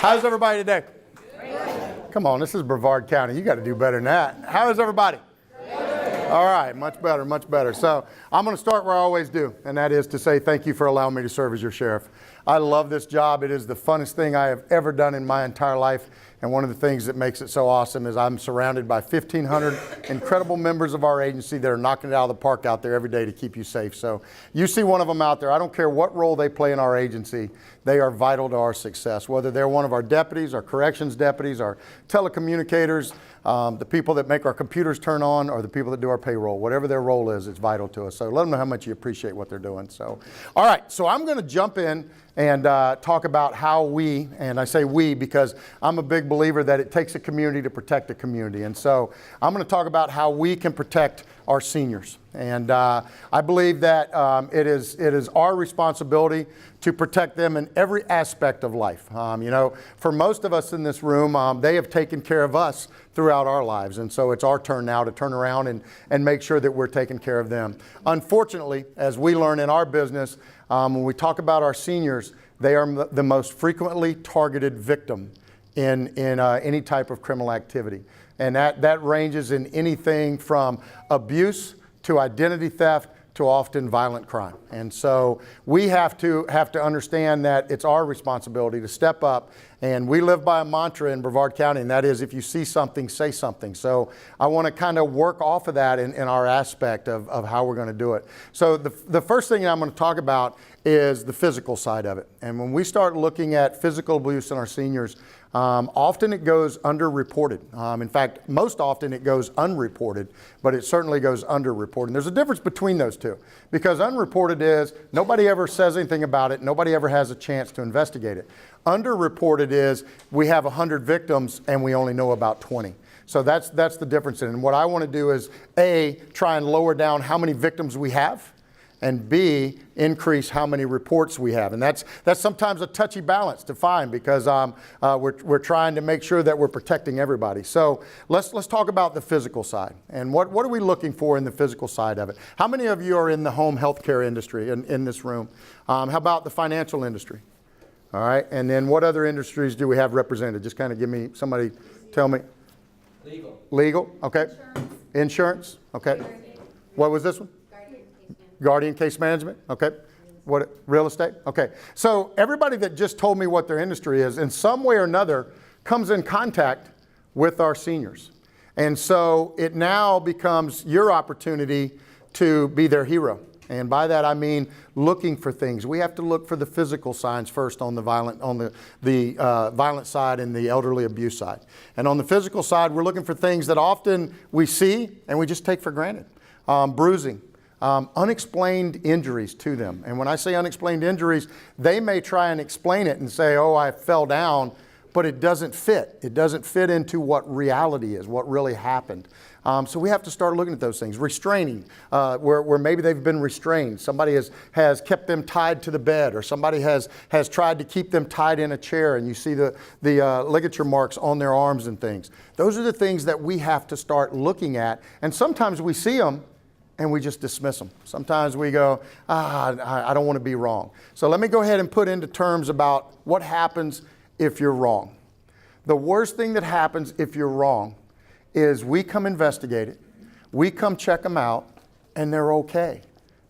How's everybody today? Come on, this is Brevard County. You got to do better than that. How is everybody? All right, much better, much better. So I'm going to start where I always do, and that is to say thank you for allowing me to serve as your sheriff. I love this job. It is the funnest thing I have ever done in my entire life. And one of the things that makes it so awesome is I'm surrounded by 1,500 incredible members of our agency that are knocking it out of the park out there every day to keep you safe. So you see one of them out there. I don't care what role they play in our agency. They are vital to our success, whether they're one of our deputies, our corrections deputies, our telecommunicators, the people that make our computers turn on, or the people that do our payroll. Whatever their role is, it's vital to us. So let them know how much you appreciate what they're doing. So, all right, so I'm going to jump in and talk about how we, and I say we because I'm a big believer that it takes a community to protect a community. And so I'm going to talk about how we can protect our seniors. And I believe that it is our responsibility to protect them in every aspect of life. You know, for most of us in this room, they have taken care of us throughout our lives. And so it's our turn now to turn around and make sure that we're taking care of them. Unfortunately, as we learn in our business, when we talk about our seniors, they are the most frequently targeted victim in any type of criminal activity. And that ranges in anything from abuse to identity theft to often violent crime. And so we have to understand that it's our responsibility to step up. And we live by a mantra in Brevard County, and that is, if you see something, say something. So I want to kind of work off of that in our aspect of how we're going to do it. So the first thing I'm going to talk about is the physical side of it. And when we start looking at physical abuse in our seniors, often it goes underreported. In fact, most often it goes unreported, but it certainly goes underreported. And there's a difference between those two, because unreported is nobody ever says anything about it. Nobody ever has a chance to investigate it. Underreported is we have 100 victims and we only know about 20. So that's the difference in it. And what I want to do is A, try and lower down how many victims we have, and B, increase how many reports we have. And that's sometimes a touchy balance to find, because we're trying to make sure that we're protecting everybody. So let's talk about the physical side. And what are we looking for in the physical side of it? How many of you are in the home healthcare industry in this room? How about the financial industry? All right, and then what other industries do we have represented? Just kind of give me, somebody tell me. Legal, okay. Insurance, okay. What was this one? Guardian case management, okay. What, real estate, okay. So everybody that just told me what their industry is, in some way or another, comes in contact with our seniors. And so it now becomes your opportunity to be their hero. And by that I mean looking for things. We have to look for the physical signs first on the violent side and the elderly abuse side. And on the physical side, we're looking for things that often we see and we just take for granted. Bruising. Unexplained injuries to them. And when I say unexplained injuries, they may try and explain it and say, oh, I fell down, but it doesn't fit. It doesn't fit into what reality is, what really happened. So we have to start looking at those things. Restraining, where maybe they've been restrained. Somebody has kept them tied to the bed, or somebody has tried to keep them tied in a chair, and you see the ligature marks on their arms and things. Those are the things that we have to start looking at. And sometimes we see them and we just dismiss them. Sometimes we go, I don't want to be wrong. So let me go ahead and put into terms about what happens if you're wrong. The worst thing that happens if you're wrong is we come investigate it, we come check them out, and they're okay.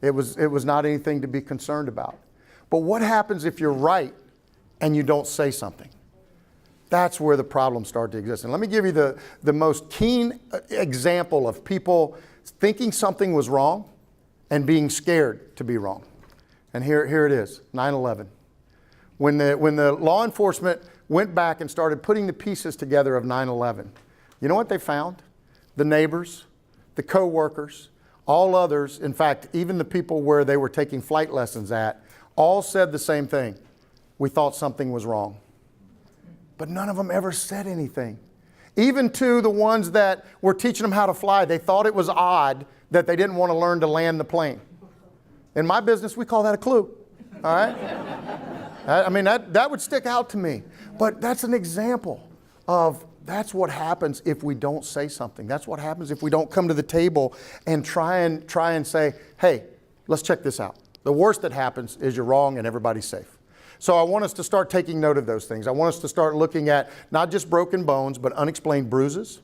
It was not anything to be concerned about. But what happens if you're right and you don't say something? That's where the problems start to exist. And let me give you the most keen example of people thinking something was wrong and being scared to be wrong. And here it is, 9/11. When the law enforcement went back and started putting the pieces together of 9/11, you know what they found? The neighbors, the co-workers, all others, in fact, even the people where they were taking flight lessons at, all said the same thing. We thought something was wrong. But none of them ever said anything. Even to the ones that were teaching them how to fly, they thought it was odd that they didn't want to learn to land the plane. In my business, we call that a clue, all right? I mean, that would stick out to me. But that's an example of that's what happens if we don't say something. That's what happens if we don't come to the table and try and say, hey, let's check this out. The worst that happens is you're wrong and everybody's safe. So I want us to start taking note of those things. I want us to start looking at not just broken bones, but unexplained bruises,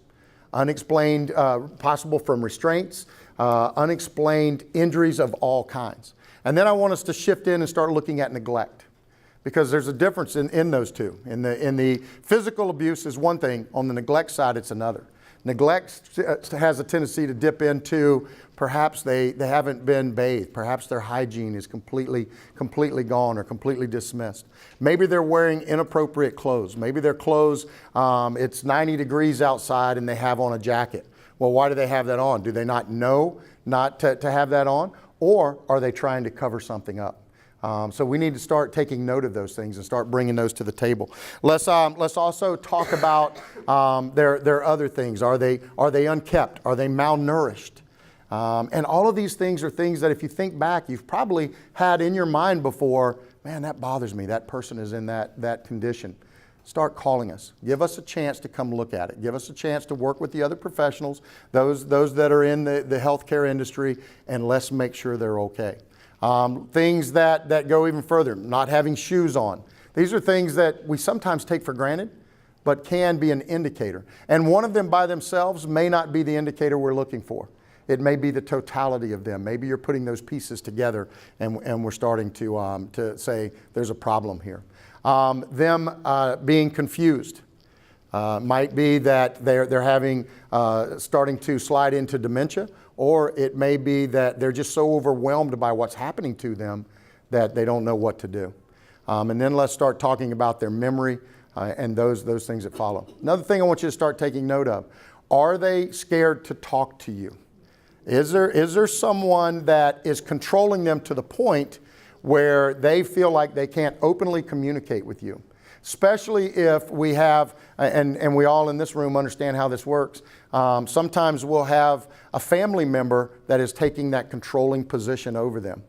unexplained, possible from restraints, unexplained injuries of all kinds. And then I want us to shift in and start looking at neglect, because there's a difference in those two. In the physical abuse is one thing. On the neglect side, it's another. Neglect has a tendency to dip into perhaps they haven't been bathed. Perhaps their hygiene is completely gone or completely dismissed. Maybe they're wearing inappropriate clothes. Maybe their clothes, it's 90 degrees outside and they have on a jacket. Well, why do they have that on? Do they not know not to have that on? Or are they trying to cover something up? So we need to start taking note of those things and start bringing those to the table. Let's also talk about their other things. Are they unkept? Are they malnourished? And all of these things are things that if you think back, you've probably had in your mind before. Man, that bothers me. That person is in that condition. Start calling us. Give us a chance to come look at it. Give us a chance to work with the other professionals, those that are in the healthcare industry, and let's make sure they're okay. Things that go even further, not having shoes on. These are things that we sometimes take for granted, but can be an indicator. And one of them by themselves may not be the indicator we're looking for. It may be the totality of them. Maybe you're putting those pieces together and we're starting to say there's a problem here. Them being confused. Might be that they're having, starting to slide into dementia, or it may be that they're just so overwhelmed by what's happening to them that they don't know what to do. And then let's start talking about their memory and those things that follow. Another thing I want you to start taking note of, are they scared to talk to you? Is there someone that is controlling them to the point where they feel like they can't openly communicate with you? Especially if we have, and we all in this room understand how this works, sometimes we'll have a family member that is taking that controlling position over them.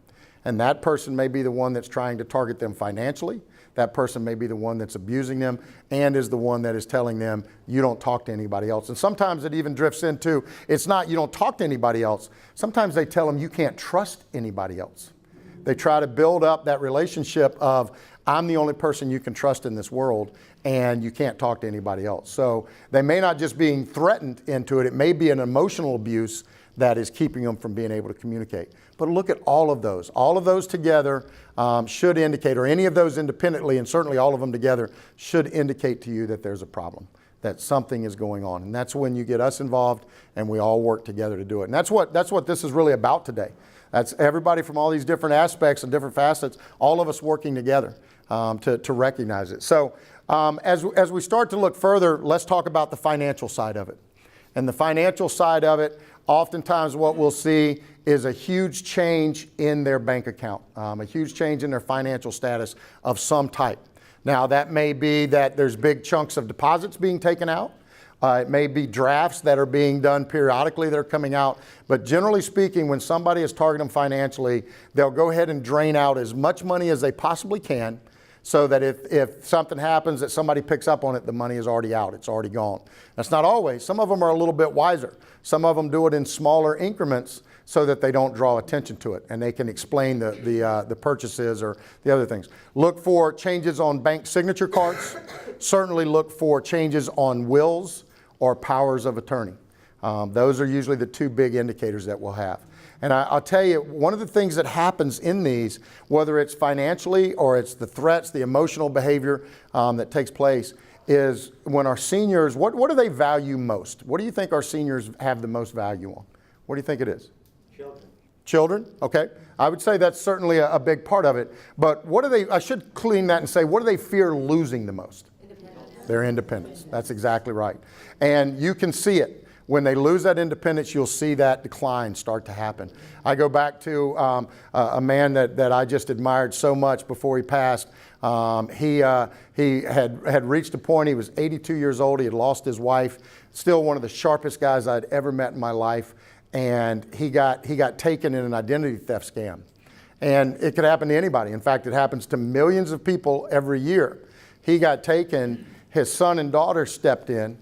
And that person may be the one that's trying to target them financially. That person may be the one that's abusing them and is the one that is telling them, you don't talk to anybody else. And sometimes it even drifts into, it's not you don't talk to anybody else. Sometimes they tell them you can't trust anybody else. They try to build up that relationship of, I'm the only person you can trust in this world, and you can't talk to anybody else. So they may not just being threatened into it. It may be an emotional abuse that is keeping them from being able to communicate. But look at all of those. All of those together should indicate, or any of those independently, and certainly all of them together, should indicate to you that there's a problem, that something is going on. And that's when you get us involved and we all work together to do it. And that's what this is really about today. That's everybody from all these different aspects and different facets, all of us working together to recognize it. So as we start to look further, let's talk about the financial side of it. And the financial side of it, oftentimes what we'll see is a huge change in their bank account, a huge change in their financial status of some type. Now that may be that there's big chunks of deposits being taken out. It may be drafts that are being done periodically that are coming out. But generally speaking, when somebody is targeting them financially, they'll go ahead and drain out as much money as they possibly can, so that if something happens that somebody picks up on it, the money is already out. It's already gone. That's not always. Some of them are a little bit wiser. Some of them do it in smaller increments so that they don't draw attention to it and they can explain the purchases or the other things. Look for changes on bank signature cards. Certainly look for changes on wills or powers of attorney. Those are usually the two big indicators that we'll have. And I'll tell you, one of the things that happens in these, whether it's financially or it's the threats, the emotional behavior that takes place, is when our seniors, what do they value most? What do you think our seniors have the most value on? What do you think it is? Children. Children, okay. I would say that's certainly a big part of it. But what do they, I should clean that and say, what do they fear losing the most? Independence. Their independence. That's exactly right. And you can see it. When they lose that independence, you'll see that decline start to happen. I go back to a man that I just admired so much before he passed. He had reached a point, he was 82 years old, he had lost his wife, still one of the sharpest guys I'd ever met in my life, and he got taken in an identity theft scam. And it could happen to anybody. In fact, it happens to millions of people every year. He got taken, his son and daughter stepped in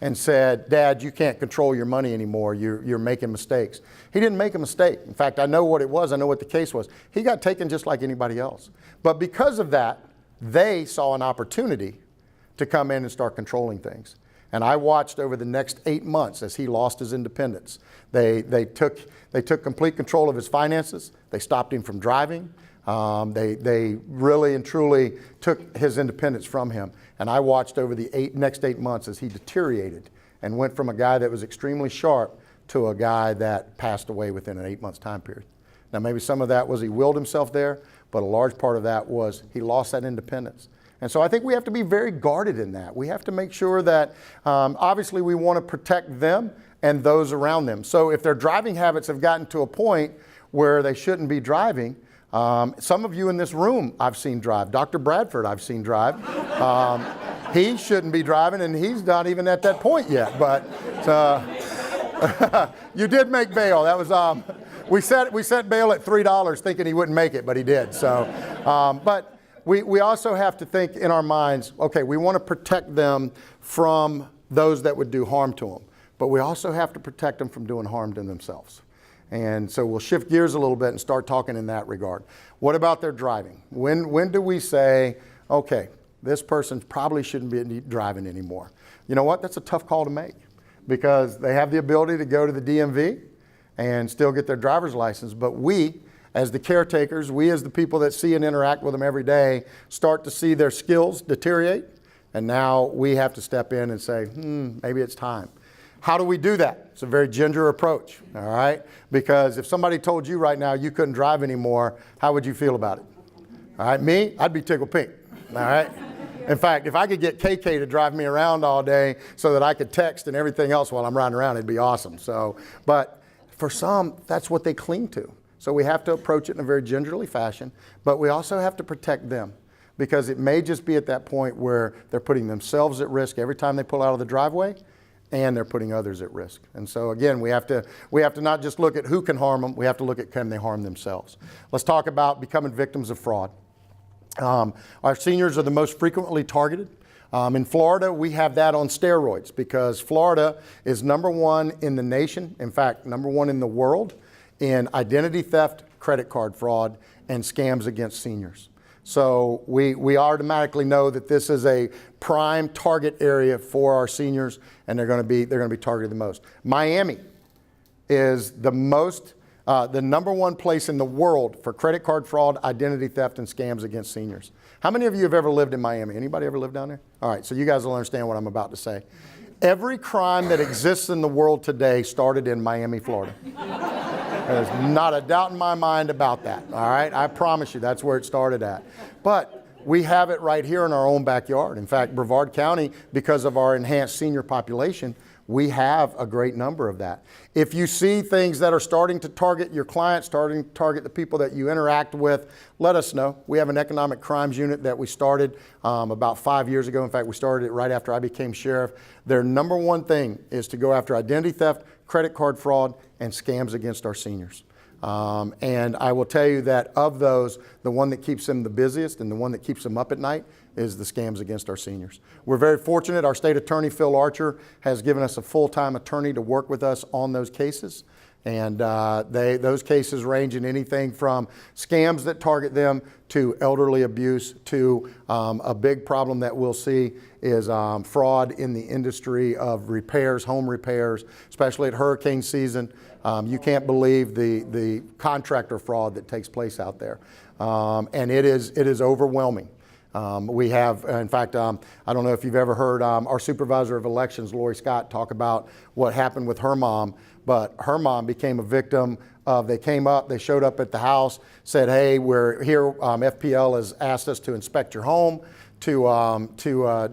and said, Dad, you can't control your money anymore. You're making mistakes. He didn't make a mistake. In fact, I know what it was. I know what the case was. He got taken just like anybody else. But because of that, They saw an opportunity to come in and start controlling things. And I watched over the next 8 months as he lost his independence. They took complete control of his finances. They stopped him from driving. They really and truly took his independence from him. And I watched over the next 8 months as he deteriorated and went from a guy that was extremely sharp to a guy that passed away within an 8 months time period. Now maybe some of that was he willed himself there, but a large part of that was he lost that independence. And so I think we have to be very guarded in that. We have to make sure that obviously we want to protect them and those around them. So if their driving habits have gotten to a point where they shouldn't be driving, some of you in this room I've seen drive. Dr. Bradford I've seen drive. He shouldn't be driving, and he's not even at that point yet. But you did make bail. That was we set bail at $3 thinking he wouldn't make it, but he did. So, but we also have to think in our minds, okay, we want to protect them from those that would do harm to them, but we also have to protect them from doing harm to themselves. And so we'll shift gears a little bit and start talking in that regard. What about their driving? When do we say, okay, this person probably shouldn't be driving anymore? You know what? That's a tough call to make because they have the ability to go to the DMV and still get their driver's license. But we, as the caretakers, we as the people that see and interact with them every day, start to see their skills deteriorate. And now we have to step in and say, maybe it's time. How do we do that? It's a very ginger approach, all right? Because if somebody told you right now you couldn't drive anymore, how would you feel about it? All right, me, I'd be tickled pink, all right? In fact, if I could get KK to drive me around all day so that I could text and everything else while I'm riding around, it'd be awesome. So, but for some, that's what they cling to. So we have to approach it in a very gingerly fashion, but we also have to protect them because it may just be at that point where they're putting themselves at risk every time they pull out of the driveway, and they're putting others at risk. And so again, we have to not just look at who can harm them, we have to look at can they harm themselves. Let's talk about becoming victims of fraud. Our seniors are the most frequently targeted. In Florida, we have that on steroids because Florida is #1 in the nation, in fact, #1 in the world, in identity theft, credit card fraud, and scams against seniors. So we automatically know that this is a prime target area for our seniors, and they're going to be targeted the most. Miami is the #1 place in the world for credit card fraud, identity theft, and scams against seniors. How many of you have ever lived in Miami? Anybody ever lived down there? All right, so you guys will understand what I'm about to say. Every crime that exists in the world today started in Miami, Florida. There's not a doubt in my mind about that, all right? I promise you that's where it started at. But we have it right here in our own backyard. In fact, Brevard County, because of our enhanced senior population, we have a great number of that. If you see things that are starting to target your clients, starting to target the people that you interact with, let us know. We have an economic crimes unit that we started about 5 years ago. In fact, we started it right after I became sheriff. Their #1 thing is to go after identity theft, credit card fraud, and scams against our seniors. And I will tell you that of those, the one that keeps them the busiest and the one that keeps them up at night is the scams against our seniors. We're very fortunate. Our state attorney, Phil Archer, has given us a full-time attorney to work with us on those cases. And those cases range in anything from scams that target them to elderly abuse to a big problem that we'll see is fraud in the industry of repairs, home repairs, especially at hurricane season. You can't believe the contractor fraud that takes place out there. And it is overwhelming. We have, in fact, I don't know if you've ever heard our supervisor of elections, Lori Scott, talk about what happened with her mom, but her mom became a victim of, they showed up at the house, said, hey, we're here, FPL has asked us to inspect your home, to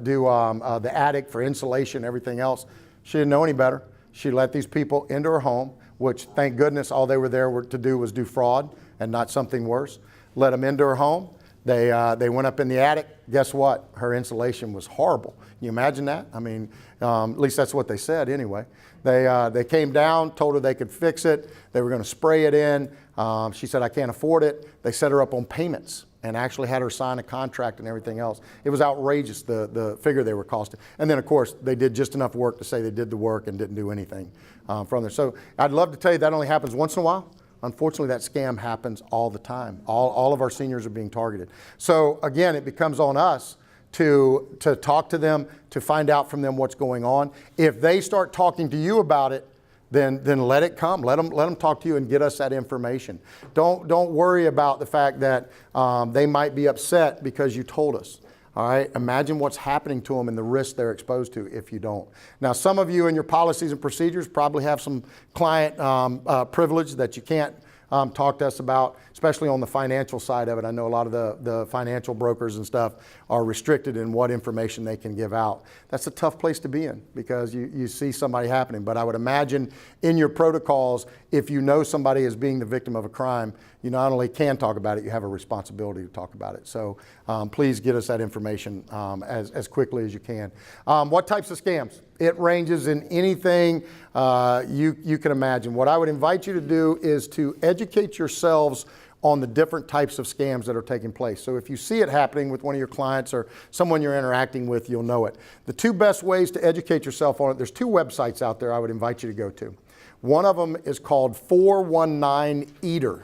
do the attic for insulation, everything else. She didn't know any better. She let these people into her home, which thank goodness all they were there to do was do fraud and not something worse. Let them into her home. They went up in the attic. Guess what? Her insulation was horrible. Can you imagine that? I mean, at least that's what they said anyway. They came down, told her they could fix it. They were going to spray it in. She said, I can't afford it. They set her up on payments and actually had her sign a contract and everything else. It was outrageous, the figure they were costing. And then, of course, they did just enough work to say they did the work and didn't do anything from there. So I'd love to tell you that only happens once in a while. unfortunately that scam happens all the time. All of our seniors are being targeted. So again, it becomes on us to talk to them, to find out from them what's going on. If they start talking to you about it, then let it come. Let them talk to you and get us that information. Don't worry about the fact that they might be upset because you told us. All right, imagine what's happening to them and the risk they're exposed to if you don't. Now, some of you in your policies and procedures probably have some client privilege that you can't talk to us about, especially on the financial side of it. I know a lot of the financial brokers and stuff are restricted in what information they can give out. That's a tough place to be in because you see somebody happening. But I would imagine in your protocols, if you know somebody is being the victim of a crime, you not only can talk about it, you have a responsibility to talk about it. So please get us that information as quickly as you can. What types of scams? It ranges in anything you can imagine. What I would invite you to do is to educate yourselves on the different types of scams that are taking place. So if you see it happening with one of your clients or someone you're interacting with, you'll know it. The two best ways to educate yourself on it, there's two websites out there I would invite you to go to. One of them is called 419eater.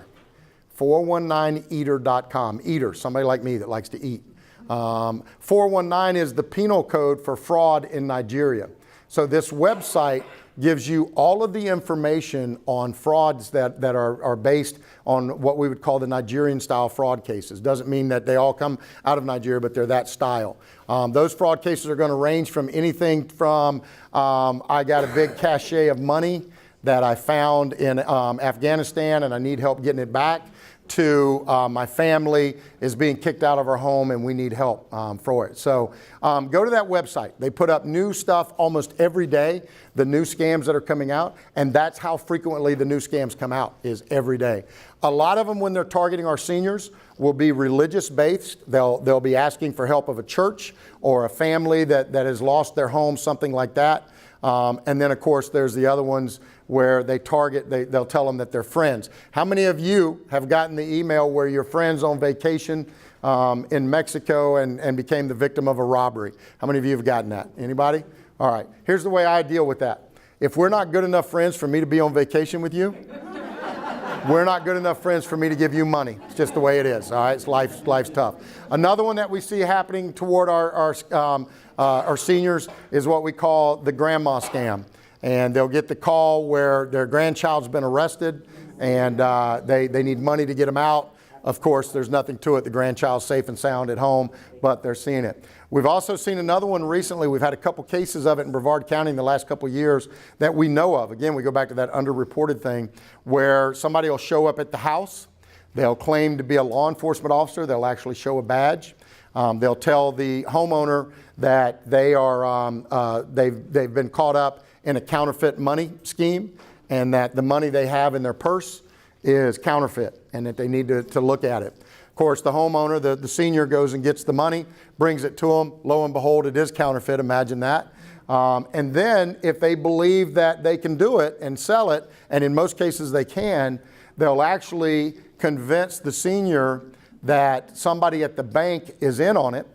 419eater.com. Eater, somebody like me that likes to eat. 419 is the penal code for fraud in Nigeria. So this website gives you all of the information on frauds that are based on what we would call the Nigerian style fraud cases. Doesn't mean that they all come out of Nigeria, but they're that style. Those fraud cases are going to range from anything from I got a big cache of money that I found in Afghanistan and I need help getting it back, to my family is being kicked out of our home and we need help for it. So go to that website. They put up new stuff almost every day, the new scams that are coming out, and that's how frequently the new scams come out, is every day. A lot of them, when they're targeting our seniors, will be religious based. They'll be asking for help of a church or a family that has lost their home, something like that. And then, of course, there's the other ones where they target, they'll tell them that they're friends. How many of you have gotten the email where your friend's on vacation in Mexico and became the victim of a robbery? How many of you have gotten that? Anybody? All right. Here's the way I deal with that. If we're not good enough friends for me to be on vacation with you, we're not good enough friends for me to give you money. It's just the way it is. All right. It's life's tough. Another one that we see happening toward our seniors is what we call the grandma scam. And they'll get the call where their grandchild's been arrested and they need money to get them out. Of course, there's nothing to it. The grandchild's safe and sound at home, but they're seeing it. We've also seen another one recently. We've had a couple cases of it in Brevard County in the last couple of years that we know of. Again, we go back to that underreported thing where somebody will show up at the house. They'll claim to be a law enforcement officer. They'll actually show a badge. They'll tell the homeowner that they are they've been caught up in a counterfeit money scheme and that the money they have in their purse is counterfeit and that they need to look at it. Of course, the homeowner, the senior goes and gets the money, brings it to them. Lo and behold, it is counterfeit. Imagine that. And then if they believe that they can do it and sell it, and in most cases they can, they'll actually convince the senior that somebody at the bank is in on it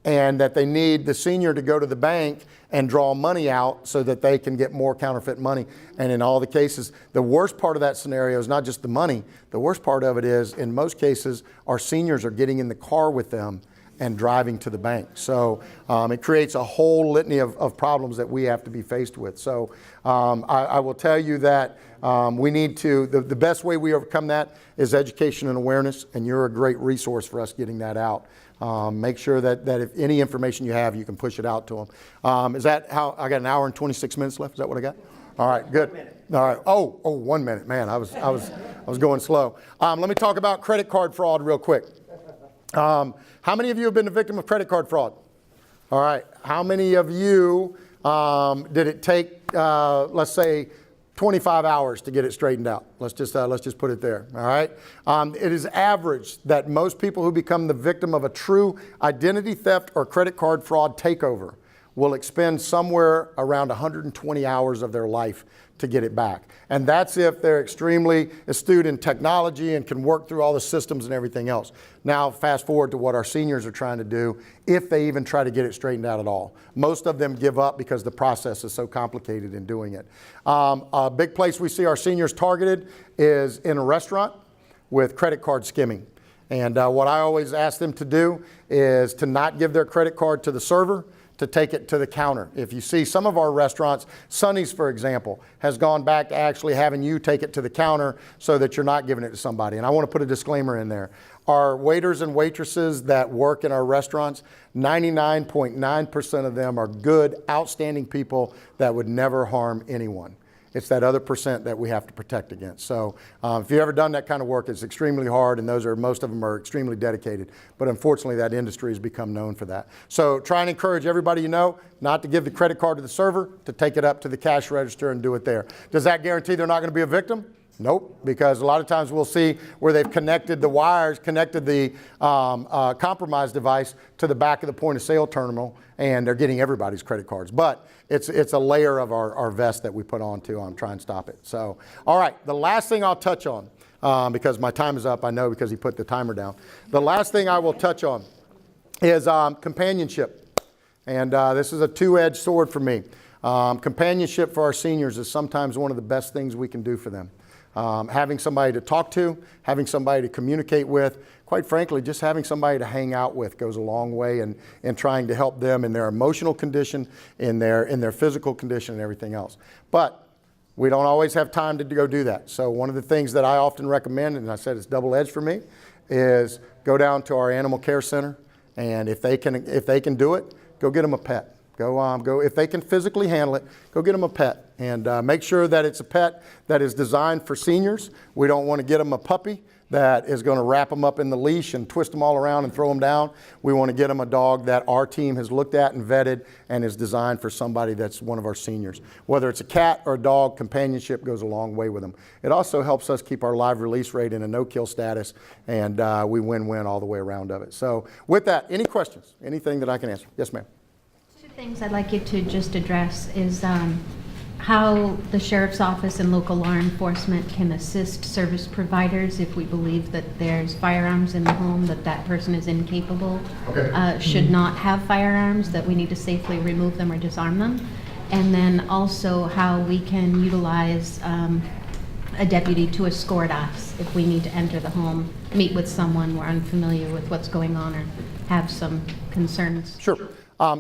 and that they need the senior to go to the bank and draw money out so that they can get more counterfeit money. And in all the cases, the worst part of that scenario is not just the money. The worst part of it is, in most cases, our seniors are getting in the car with them and driving to the bank. So it creates a whole litany of problems that we have to be faced with. So I will tell you that we need to, the best way we overcome that is education and awareness, and you're a great resource for us getting that out. Make sure that if any information you have, you can push it out to them. Is that how, I got an hour and 26 minutes left? Is that what I got? All right, good. All right. Oh, 1 minute. Man, I was going slow. Let me talk about credit card fraud real quick. How many of you have been a victim of credit card fraud? All right. How many of you did it take, let's say, 25 hours to get it straightened out? Let's just put it there. All right. It is average that most people who become the victim of a true identity theft or credit card fraud takeover will expend somewhere around 120 hours of their life to get it back. And that's if they're extremely astute in technology and can work through all the systems and everything else. Now, fast forward to what our seniors are trying to do, if they even try to get it straightened out at all. Most of them give up because the process is so complicated in doing it. A big place we see our seniors targeted is in a restaurant with credit card skimming. And what I always ask them to do is to not give their credit card to the server, to take it to the counter. If you see some of our restaurants, Sonny's, for example, has gone back to actually having you take it to the counter so that you're not giving it to somebody. And I want to put a disclaimer in there. Our waiters and waitresses that work in our restaurants, 99.9% of them are good, outstanding people that would never harm anyone. It's that other percent that we have to protect against. So if you've ever done that kind of work, it's extremely hard, and most of them are extremely dedicated. But unfortunately, that industry has become known for that. So try and encourage everybody you know not to give the credit card to the server, to take it up to the cash register and do it there. Does that guarantee they're not going to be a victim? Nope, because a lot of times we'll see where they've connected the wires, connected the compromised device to the back of the point of sale terminal, and they're getting everybody's credit cards. But it's a layer of our vest that we put on to try and stop it. So, all right, the last thing I'll touch on, because my time is up, I know, because he put the timer down. The last thing I will touch on is companionship. And this is a two-edged sword for me. Companionship for our seniors is sometimes one of the best things we can do for them. Having somebody to talk to, having somebody to communicate with, quite frankly, just having somebody to hang out with goes a long way in trying to help them in their emotional condition, in their physical condition, and everything else. But we don't always have time to go do that. So one of the things that I often recommend, and I said it's double-edged for me, is go down to our animal care center, and if they can do it, go get them a pet. Go if they can physically handle it, go get them a pet, and make sure that it's a pet that is designed for seniors. We don't want to get them a puppy that is going to wrap them up in the leash and twist them all around and throw them down. We want to get them a dog that our team has looked at and vetted and is designed for somebody that's one of our seniors. Whether it's a cat or a dog, companionship goes a long way with them. It also helps us keep our live release rate in a no-kill status, and we win-win all the way around of it. So with that, any questions? Anything that I can answer? Yes, ma'am. Two things I'd like you to just address is how the Sheriff's Office and local law enforcement can assist service providers if we believe that there's firearms in the home, that person is incapable, should not have firearms, that we need to safely remove them or disarm them. And then also how we can utilize a deputy to escort us if we need to enter the home, meet with someone we're unfamiliar with what's going on or have some concerns. Sure.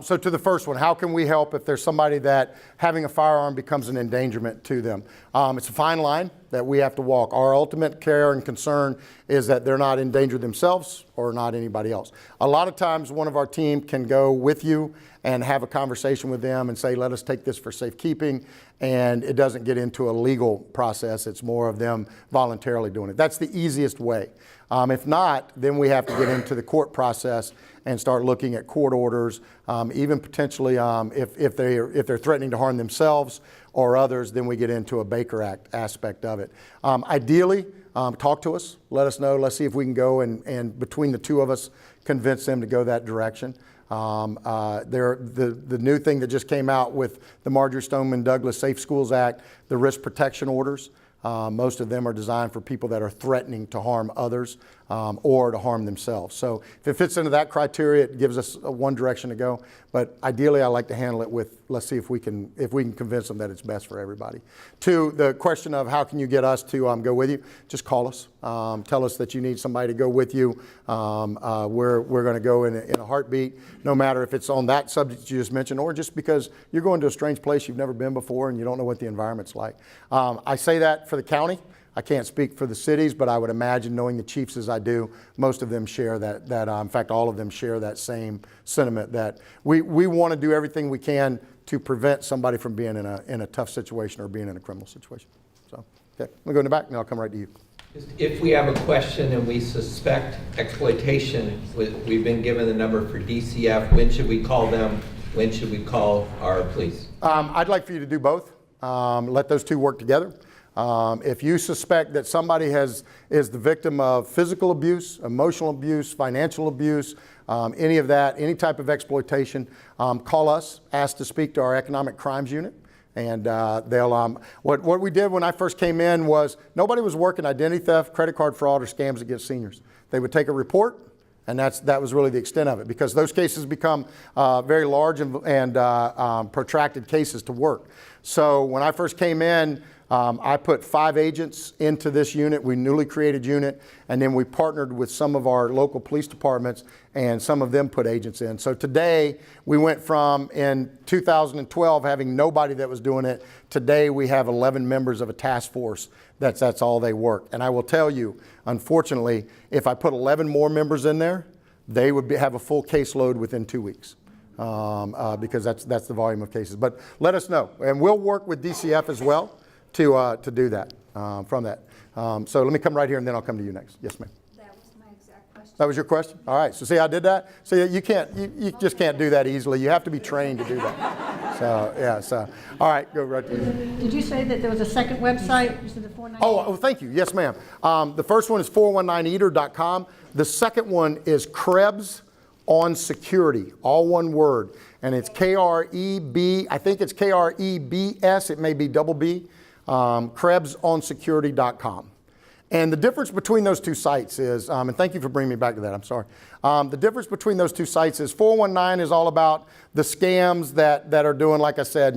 So to the first one, how can we help if there's somebody that having a firearm becomes an endangerment to them? It's a fine line that we have to walk. Our ultimate care and concern is that they're not in danger themselves or not anybody else. A lot of times one of our team can go with you and have a conversation with them and say, let us take this for safekeeping, and it doesn't get into a legal process. It's more of them voluntarily doing it. That's the easiest way. If not, then we have to get into the court process and start looking at court orders, even potentially if they're threatening to harm themselves or others, then we get into a Baker Act aspect of it. Ideally, talk to us, let us know, let's see if we can go and between the two of us convince them to go that direction. The new thing that just came out with the Marjorie Stoneman Douglas Safe Schools Act, the risk protection orders. Most of them are designed for people that are threatening to harm others or to harm themselves. So if it fits into that criteria, it gives us one direction to go. But ideally, I like to handle it with, let's see if we can convince them that it's best for everybody. To the question of how can you get us to go with you, just call us. Tell us that you need somebody to go with you. We're going to go in a heartbeat, no matter if it's on that subject you just mentioned or just because you're going to a strange place you've never been before and you don't know what the environment's like. I say that for the county. I can't speak for the cities, but I would imagine, knowing the chiefs as I do, most of them share that in fact, all of them share that same sentiment that we want to do everything we can to prevent somebody from being in a tough situation or being in a criminal situation. So, okay, I'm going to go in the back and I'll come right to you. If we have a question and we suspect exploitation, we've been given the number for DCF. When should we call them? When should we call our police? I'd like for you to do both. Let those two work together. If you suspect that somebody is the victim of physical abuse, emotional abuse, financial abuse, any of that, any type of exploitation, call us, ask to speak to our economic crimes unit. And what we did when I first came in was nobody was working identity theft, credit card fraud, or scams against seniors. They would take a report, and that was really the extent of it, because those cases become very large and protracted cases to work. So when I first came in, I put 5 agents into this unit, we newly created unit, and then we partnered with some of our local police departments, and some of them put agents in. So today, we went from, in 2012, having nobody that was doing it. Today, we have 11 members of a task force. That's all they work. And I will tell you, unfortunately, if I put 11 more members in there, they would have a full caseload within 2 weeks. Because that's the volume of cases. But let us know, and we'll work with DCF as well to do that, from that. So let me come right here, and then I'll come to you next. Yes, ma'am. That was my exact question. That was your question? All right. So see how I did that? So you just can't do that easily. You have to be trained to do that. So yeah. So all right, go right there. Did you say that there was a second website? Was it the 498? Oh, thank you. Yes, ma'am. The first one is 419eater.com. The second one is Krebs on Security, all one word, and it's K-R-E-B. I think it's K-R-E-B-S. It may be double B. KrebsOnSecurity.com. And the difference between those two sites is, and thank you for bringing me back to that, I'm sorry. The difference between those two sites is 419 is all about the scams that are doing, like I said,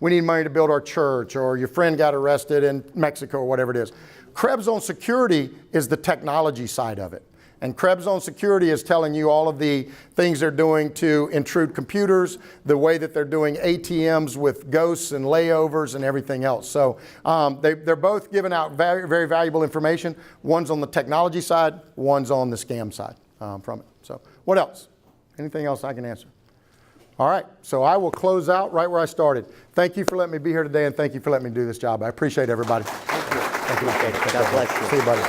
we need money to build our church, or your friend got arrested in Mexico, or whatever it is. Krebs on Security is the technology side of it. And Krebs on Security is telling you all of the things they're doing to intrude computers, the way that they're doing ATMs with ghosts and layovers and everything else. So they're both giving out very, very valuable information. One's on the technology side, one's on the scam side from it. So what else? Anything else I can answer? All right, so I will close out right where I started. Thank you for letting me be here today, and thank you for letting me do this job. I appreciate everybody. Thank you. God bless you. See you, buddy.